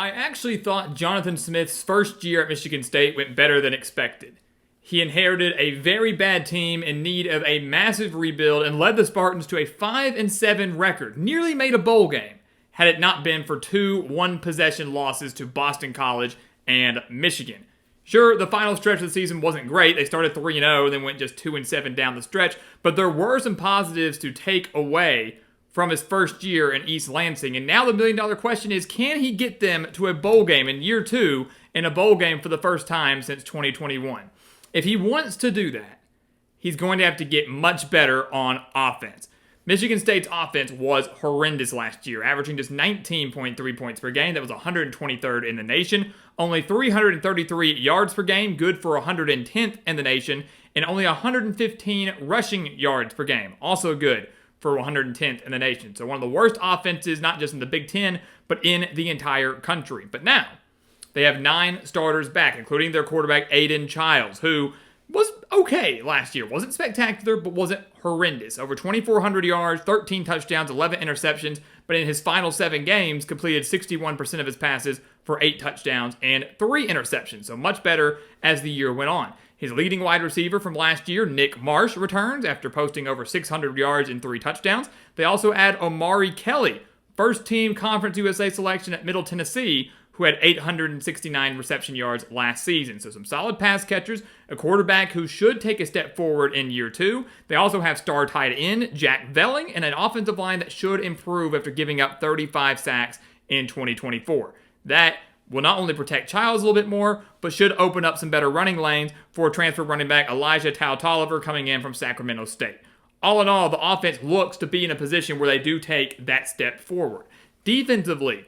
I actually thought Jonathan Smith's first year at Michigan State went better than expected. He inherited a very bad team in need of a massive rebuild and led the Spartans to a 5-7 record, nearly made a bowl game, had it not been for 2 one-possession losses to Boston College and Michigan. Sure, the final stretch of the season wasn't great. They started 3-0 and then went just 2-7 down the stretch, but there were some positives to take away from his first year in East Lansing. And now the million-dollar question is, can he get them to a bowl game in year 2 and a bowl game for the first time since 2021? If he wants to do that, he's going to have to get much better on offense. Michigan State's offense was horrendous last year, averaging just 19.3 points per game. That was 123rd in the nation. Only 333 yards per game, good for 110th in the nation. And only 115 rushing yards per game, also good for 110th in the nation. So one of the worst offenses, not just in the Big Ten, but in the entire country. But now, they have 9 starters back, including their quarterback, Aiden Childs, who was okay last year. Wasn't spectacular, but wasn't horrendous. Over 2,400 yards, 13 touchdowns, 11 interceptions, but in his final 7 games, completed 61% of his passes for 8 touchdowns and 3 interceptions. So much better as the year went on. His leading wide receiver from last year, Nick Marsh, returns after posting over 600 yards and 3 touchdowns. They also add Omari Kelly, first-team Conference USA selection at Middle Tennessee, who had 869 reception yards last season. So some solid pass catchers, a quarterback who should take a step forward in year 2. They also have star tight end Jack Velling and an offensive line that should improve after giving up 35 sacks in 2024. That will not only protect Childs a little bit more, but should open up some better running lanes for transfer running back Elijah Tautoliver coming in from Sacramento State. All in all, the offense looks to be in a position where they do take that step forward. Defensively,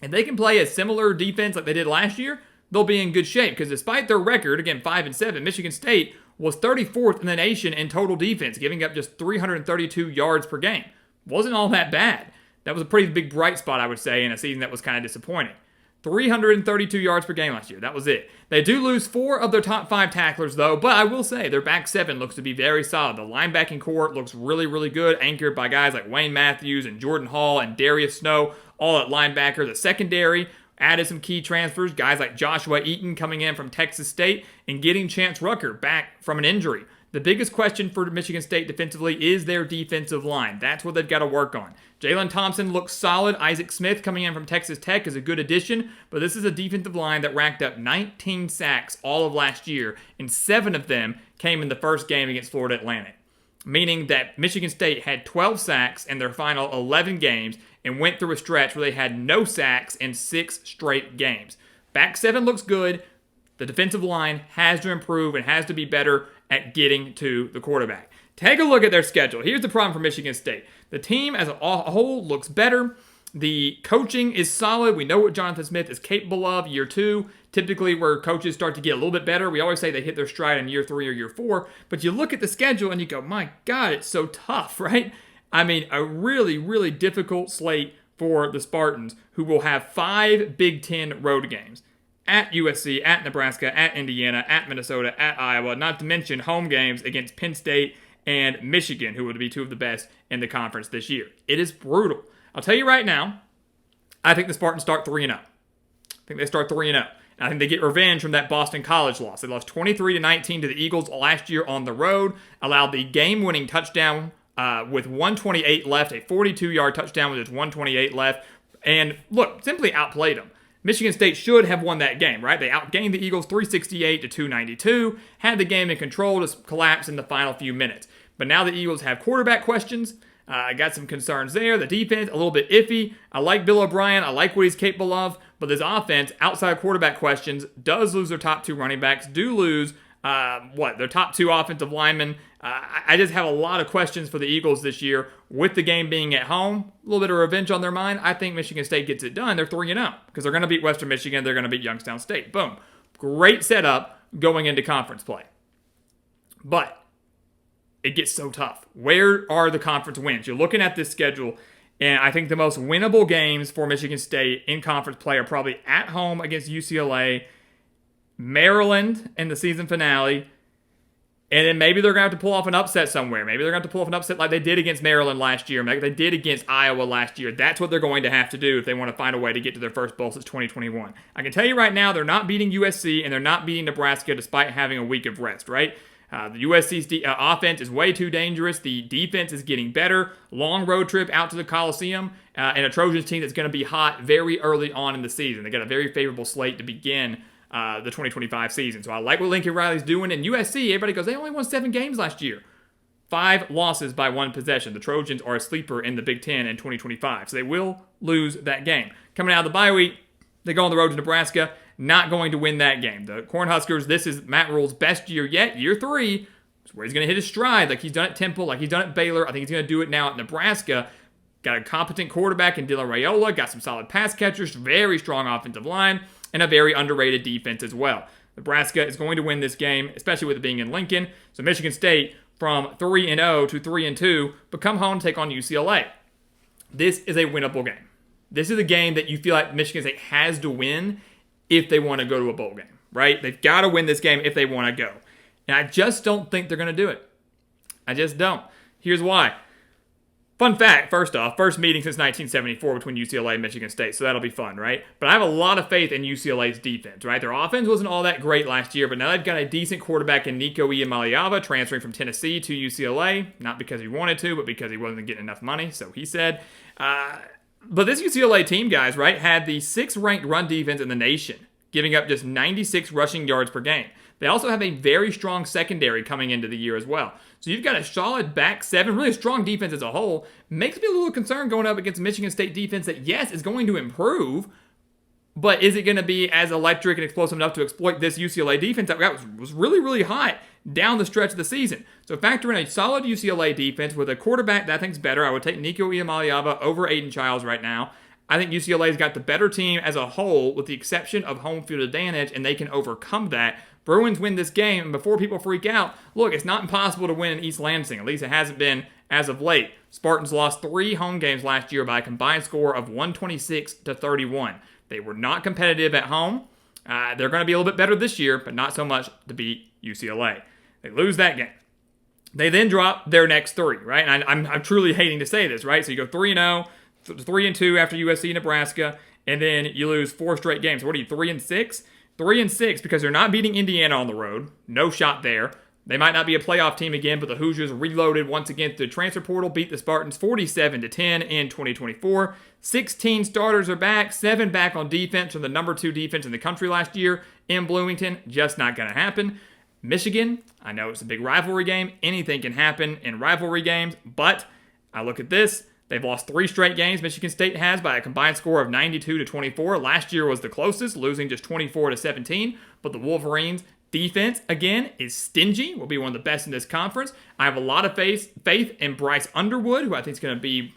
if they can play a similar defense like they did last year, they'll be in good shape. Because despite their record, again 5-7, Michigan State was 34th in the nation in total defense, giving up just 332 yards per game. Wasn't all that bad. That was a pretty big bright spot, I would say, in a season that was kind of disappointing. 332 yards per game last year. That was it. They do lose 4 of their top 5 tacklers, though, but I will say their back 7 looks to be very solid. The linebacking core looks really, really good, anchored by guys like Wayne Matthews and Jordan Hall and Darius Snow, all at linebacker. The secondary added some key transfers, guys like Joshua Eaton coming in from Texas State and getting Chance Rucker back from an injury. The biggest question for Michigan State defensively is their defensive line. That's what they've got to work on. Jalen Thompson looks solid. Isaac Smith coming in from Texas Tech is a good addition, but this is a defensive line that racked up 19 sacks all of last year, and 7 of them came in the first game against Florida Atlantic, meaning that Michigan State had 12 sacks in their final 11 games and went through a stretch where they had no sacks in 6 straight games. Back 7 looks good. The defensive line has to improve and has to be better at getting to the quarterback. Take a look at their schedule. Here's the problem for Michigan State. The team as a whole looks better. The coaching is solid. We know what Jonathan Smith is capable of year 2. Typically where coaches start to get a little bit better. We always say they hit their stride in year 3 or year 4. But you look at the schedule and you go, my God, it's so tough, right? I mean, a really, really difficult slate for the Spartans, who will have 5 Big Ten road games. At USC, at Nebraska, at Indiana, at Minnesota, at Iowa, not to mention home games against Penn State and Michigan, who would be 2 of the best in the conference this year. It is brutal. I'll tell you right now, I think the Spartans start 3-0. I think they start 3-0. And I think they get revenge from that Boston College loss. They lost 23-19 to the Eagles last year on the road, allowed the game-winning touchdown with 128 left, a 42-yard touchdown with just 128 left, and look, simply outplayed them. Michigan State should have won that game, right? They outgained the Eagles 368-292, had the game in control to collapse in the final few minutes. But now the Eagles have quarterback questions. I got some concerns there. The defense, a little bit iffy. I like Bill O'Brien. I like what he's capable of. But this offense, outside quarterback questions, does lose their top 2 running backs, do lose their top 2 offensive linemen. I just have a lot of questions for the Eagles this year. With the game being at home, a little bit of revenge on their mind. I think Michigan State gets it done. They're 3-0 because they're going to beat Western Michigan. They're going to beat Youngstown State. Boom. Great setup going into conference play. But it gets so tough. Where are the conference wins? You're looking at this schedule, and I think the most winnable games for Michigan State in conference play are probably at home against UCLA, Maryland in the season finale, And then maybe they're going to have to pull off an upset somewhere. Maybe they're going to have to pull off an upset like they did against Maryland last year, like they did against Iowa last year. That's what they're going to have to do if they want to find a way to get to their first bowl since 2021. I can tell you right now, they're not beating USC and they're not beating Nebraska despite having a week of rest, right? The USC's offense is way too dangerous. The defense is getting better. Long road trip out to the Coliseum and a Trojans team that's going to be hot very early on in the season. They got a very favorable slate to begin the 2025 season. So I like what Lincoln Riley's doing. And USC, everybody goes, they only won 7 games last year. 5 losses by 1 possession. The Trojans are a sleeper in the Big Ten in 2025. So they will lose that game. Coming out of the bye week, they go on the road to Nebraska. Not going to win that game. The Cornhuskers, this is Matt Rule's best year yet. Year 3 is where he's going to hit his stride like he's done at Temple, like he's done at Baylor. I think he's going to do it now at Nebraska. Got a competent quarterback in Dylan Raiola. Got some solid pass catchers. Very strong offensive line. And a very underrated defense as well. Nebraska is going to win this game, especially with it being in Lincoln. So Michigan State, from 3-0 to 3-2, but come home and take on UCLA. This is a winnable game. This is a game that you feel like Michigan State has to win if they want to go to a bowl game, right? They've got to win this game if they want to go. And I just don't think they're going to do it. I just don't. Here's why. Fun fact, first off, first meeting since 1974 between UCLA and Michigan State, so that'll be fun, right? But I have a lot of faith in UCLA's defense, right? Their offense wasn't all that great last year, but now they've got a decent quarterback in Nico Iamaleava transferring from Tennessee to UCLA, not because he wanted to, but because he wasn't getting enough money, so he said. But this UCLA team, guys, right, had the 6th ranked run defense in the nation, giving up just 96 rushing yards per game. They also have a very strong secondary coming into the year as well. So you've got a solid back 7, really strong defense as a whole. Makes me a little concerned going up against Michigan State defense that, yes, is going to improve, but is it going to be as electric and explosive enough to exploit this UCLA defense that was really, really hot down the stretch of the season? So factor in a solid UCLA defense with a quarterback that I think's better. I would take Nico Iamaleava over Aiden Childs right now. I think UCLA's got the better team as a whole with the exception of home field advantage, and they can overcome that. Bruins win this game, and before people freak out, look, it's not impossible to win in East Lansing. At least it hasn't been as of late. Spartans lost 3 home games last year by a combined score of 126-31. They were not competitive at home. They're going to be a little bit better this year, but not so much to beat UCLA. They lose that game. They then drop their next 3, right? And I'm truly hating to say this, right? So you go 3-0, 3-2 after USC, Nebraska, and then you lose 4 straight games. So what are you, 3-6? 3-6 because they're not beating Indiana on the road. No shot there. They might not be a playoff team again, but the Hoosiers reloaded once again through the transfer portal, beat the Spartans 47-10 in 2024. 16 starters are back, 7 back on defense from the number 2 defense in the country last year in Bloomington. Just not going to happen. Michigan, I know it's a big rivalry game. Anything can happen in rivalry games, but I look at this. They've lost 3 straight games, Michigan State has, by a combined score of 92-24. Last year was the closest, losing just 24-17. But the Wolverines' defense, again, is stingy, will be one of the best in this conference. I have a lot of faith in Bryce Underwood, who I think is going to be,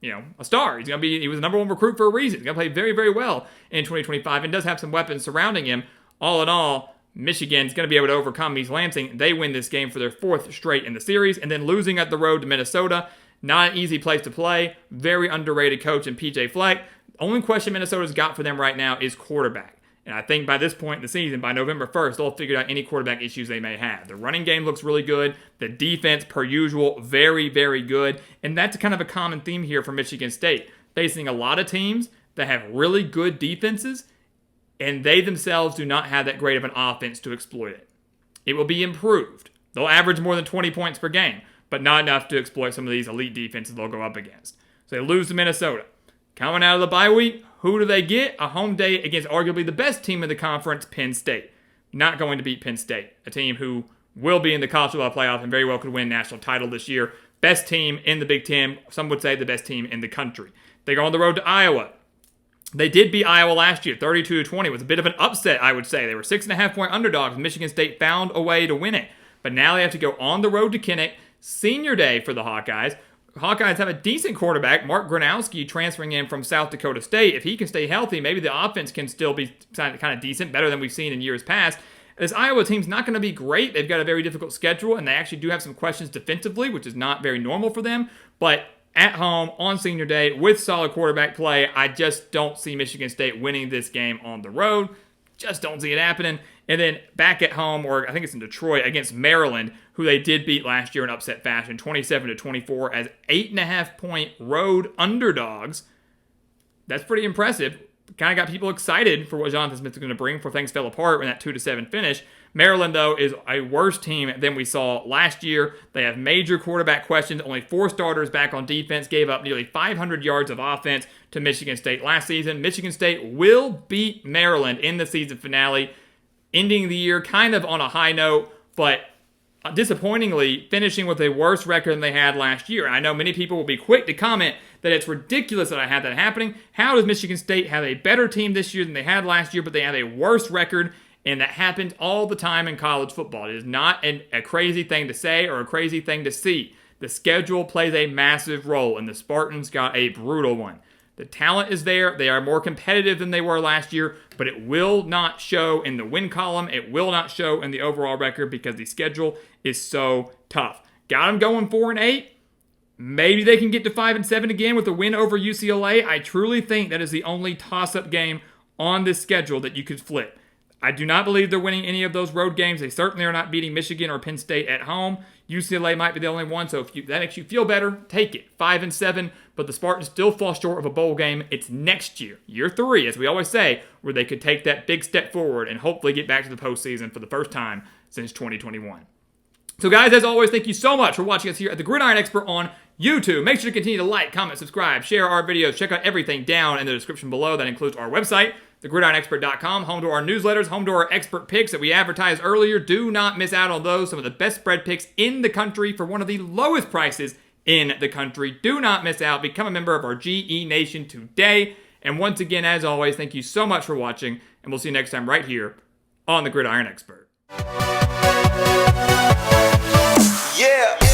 a star. He was the number 1 recruit for a reason. He's going to play very, very well in 2025 and does have some weapons surrounding him. All in all, Michigan's going to be able to overcome East Lansing. They win this game for their 4th straight in the series, and then losing at the road to Minnesota. Not an easy place to play. Very underrated coach in PJ Fleck. The only question Minnesota's got for them right now is quarterback. And I think by this point in the season, by November 1st, they'll figure out any quarterback issues they may have. The running game looks really good. The defense, per usual, very, very good. And that's kind of a common theme here for Michigan State. Facing a lot of teams that have really good defenses, and they themselves do not have that great of an offense to exploit it. It will be improved. They'll average more than 20 points per game, but not enough to exploit some of these elite defenses they'll go up against. So they lose to Minnesota. Coming out of the bye week, who do they get? A home day against arguably the best team in the conference, Penn State. Not going to beat Penn State, a team who will be in the college football playoff and very well could win national title this year. Best team in the Big Ten. Some would say the best team in the country. They go on the road to Iowa. They did beat Iowa last year, 32-20. It was a bit of an upset, I would say. They were 6.5-point underdogs. Michigan State found a way to win it. But now they have to go on the road to Kinnick. Senior day for the Hawkeyes. Hawkeyes have a decent quarterback, Mark Gronowski, transferring in from South Dakota State. If he can stay healthy, maybe the offense can still be kind of decent, better than we've seen in years past. This Iowa team's not going to be great. They've got a very difficult schedule, and they actually do have some questions defensively, which is not very normal for them. But at home, on senior day, with solid quarterback play, I just don't see Michigan State winning this game on the road. Just don't see it happening. And then back at home, or I think it's in Detroit, against Maryland, who they did beat last year in upset fashion, 27-24 as 8.5-point road underdogs. That's pretty impressive. Kind of got people excited for what Jonathan Smith is going to bring before things fell apart in that 2-7 finish. Maryland, though, is a worse team than we saw last year. They have major quarterback questions. Only 4 starters back on defense, gave up nearly 500 yards of offense to Michigan State last season. Michigan State will beat Maryland in the season finale, ending the year kind of on a high note, but disappointingly finishing with a worse record than they had last year. I know many people will be quick to comment that it's ridiculous that I had that happening. How does Michigan State have a better team this year than they had last year, but they have a worse record? And that happens all the time in college football. It is not a crazy thing to say or a crazy thing to see. The schedule plays a massive role, and the Spartans got a brutal one. The talent is there. They are more competitive than they were last year, but it will not show in the win column. It will not show in the overall record because the schedule is so tough. Got them going 4-8. Maybe they can get to 5-7 again with a win over UCLA. I truly think that is the only toss-up game on this schedule that you could flip. I do not believe they're winning any of those road games. They certainly are not beating Michigan or Penn State at home. UCLA might be the only one, so if that makes you feel better, take it. 5-7, but the Spartans still fall short of a bowl game. It's next year, year 3, as we always say, where they could take that big step forward and hopefully get back to the postseason for the first time since 2021. So guys, as always, thank you so much for watching us here at the Gridiron Expert on YouTube. Make sure to continue to like, comment, subscribe, share our videos. Check out everything down in the description below. That includes our website, thegridironexpert.com, home to our newsletters, home to our expert picks that we advertised earlier. Do not miss out on those. Some of the best spread picks in the country for one of the lowest prices in the country. Do not miss out. Become a member of our GE Nation today. And once again, as always, thank you so much for watching, and we'll see you next time right here on the Gridiron Expert. Yeah.